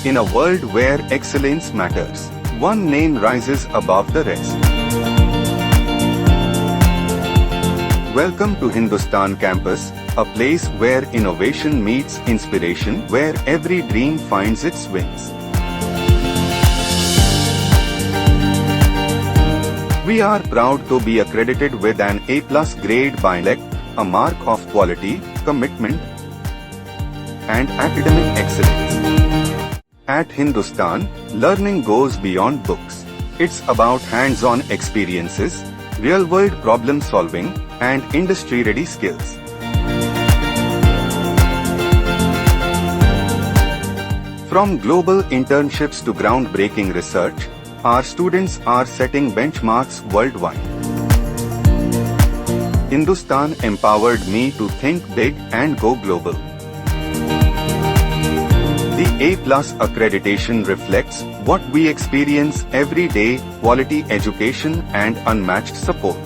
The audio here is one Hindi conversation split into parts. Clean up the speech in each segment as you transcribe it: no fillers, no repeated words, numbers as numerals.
In a world where excellence matters, one name rises above the rest. Welcome to Hindustan Campus, a place where innovation meets inspiration, where every dream finds its wings. We are proud to be accredited with an A+ grade by NAAC, a mark of quality, commitment, and academic excellence. At Hindustan, learning goes beyond books. It's about hands-on experiences, real-world problem-solving, and industry-ready skills. From global internships to groundbreaking research, our students are setting benchmarks worldwide. Hindustan empowered me to think big and go global. The A+ accreditation reflects what we experience every day: quality education and unmatched support.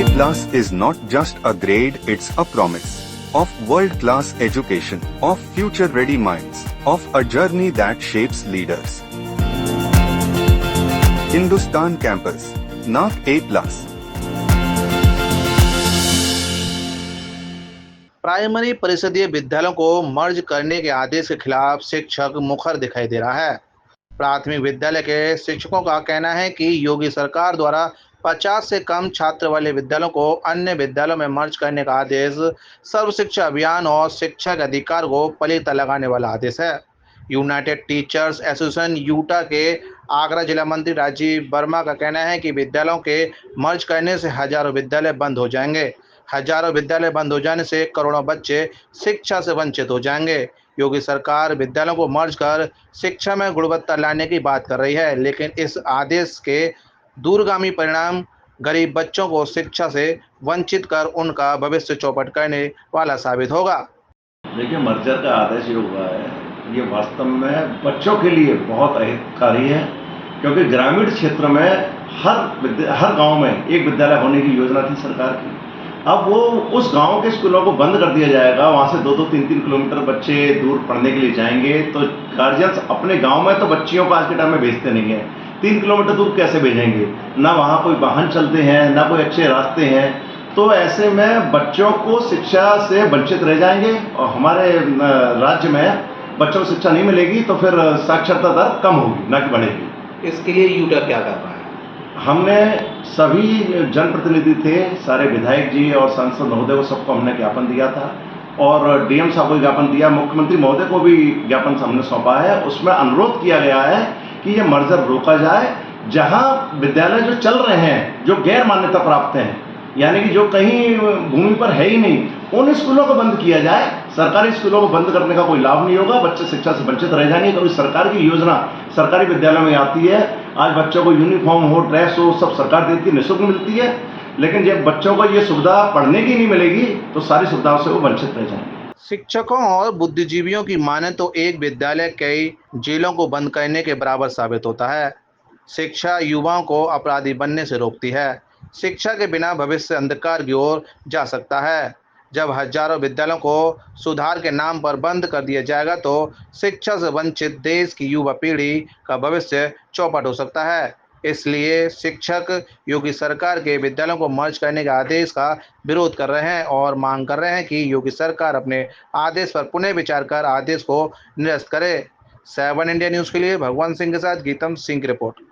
A+ is not just a grade, it's a promise of world-class education, of future-ready minds, of a journey that shapes leaders. Hindustan Campus, NAAC A+. Primary परिषदीय विद्यालयों को मर्ज करने के आदेश के खिलाफ शिक्षक मुखर दिखाई दे रहा है। प्राथमिक विद्यालय के शिक्षकों का कहना है कि योगी सरकार द्वारा 50 से कम छात्र वाले विद्यालयों को अन्य विद्यालयों में मर्ज करने का आदेश सर्व शिक्षा अभियान और शिक्षा के अधिकार को पलीता लगाने वाला आदेश है। यूनाइटेड टीचर्स एसोसिएशन यूटा के आगरा जिला मंत्री राजीव वर्मा का कहना है कि विद्यालयों के मर्ज करने से हजारों विद्यालय बंद हो जाएंगे। हजारों विद्यालय बंद हो जाने से करोड़ों बच्चे शिक्षा से वंचित हो जाएंगे। योगी सरकार विद्यालयों को मर्ज कर शिक्षा में गुणवत्ता लाने की बात कर रही है, लेकिन इस आदेश के दूरगामी परिणाम गरीब बच्चों को शिक्षा से वंचित कर उनका भविष्य चौपट करने वाला साबित होगा। देखिए, मर्जर का आदेश जो हुआ है, ये वास्तव में बच्चों के लिए बहुत अहितकारी है, क्योंकि ग्रामीण क्षेत्र में हर गांव में एक विद्यालय होने की योजना थी सरकार की। अब वो उस गांव के स्कूलों को बंद कर दिया जाएगा, वहाँ से 2-2, 3-3 किलोमीटर बच्चे दूर पढ़ने के लिए जाएंगे, तो गार्जियंस अपने गांव में तो बच्चियों को आज के टाइम में भेजते नहीं हैं। 3 किलोमीटर दूर कैसे भेजेंगे? ना वहाँ कोई वाहन चलते हैं, ना कोई अच्छे रास्ते हैं। तो ऐसे में बच्चों को शिक्षा से वंचित रह जाएंगे और हमारे राज्य में बच्चों को शिक्षा नहीं मिलेगी, तो फिर साक्षरता दर कम होगी, ना कि बढ़ेगी। इसके लिए यूटा क्या कर रहा है? हमने सभी जनप्रतिनिधि थे, सारे विधायक जी और सांसद महोदय को, सबको हमने ज्ञापन दिया था और डीएम साहब को ज्ञापन दिया, मुख्यमंत्री महोदय को भी ज्ञापन हमने सौंपा है। उसमें अनुरोध किया गया है कि ये मर्जर रोका जाए। जहां विद्यालय जो चल रहे हैं, जो गैर मान्यता प्राप्त हैं, यानी कि जो कहीं भूमि पर है ही नहीं, उन स्कूलों को बंद किया जाए। सरकारी स्कूलों को बंद करने का कोई लाभ नहीं होगा, बच्चे शिक्षा से वंचित रह जाएंगे। क्योंकि सरकार की योजना सरकारी विद्यालयों में आती है, आज बच्चों को यूनिफॉर्म हो, ड्रेस हो, सब सरकार देती है, निःशुल्क मिलती है। लेकिन जब बच्चों को ये सुविधा पढ़ने की नहीं मिलेगी, तो सारी सुविधाओं से वो वंचित रह जाएंगे। शिक्षकों और बुद्धिजीवियों की माने तो एक विद्यालय कई जेलों को बंद करने के बराबर साबित होता है। शिक्षा युवाओं को अपराधी बनने से रोकती है। शिक्षा के बिना भविष्य अंधकार की ओर जा सकता है। जब हजारों विद्यालयों को सुधार के नाम पर बंद कर दिया जाएगा, तो शिक्षा से वंचित देश की युवा पीढ़ी का भविष्य चौपट हो सकता है। इसलिए शिक्षक योगी सरकार के विद्यालयों को मर्ज करने के आदेश का विरोध कर रहे हैं और मांग कर रहे हैं कि योगी सरकार अपने आदेश पर पुनः विचार कर आदेश को निरस्त करे। 7 इंडिया न्यूज़ के लिए भगवान सिंह के साथ गीतम सिंह की रिपोर्ट।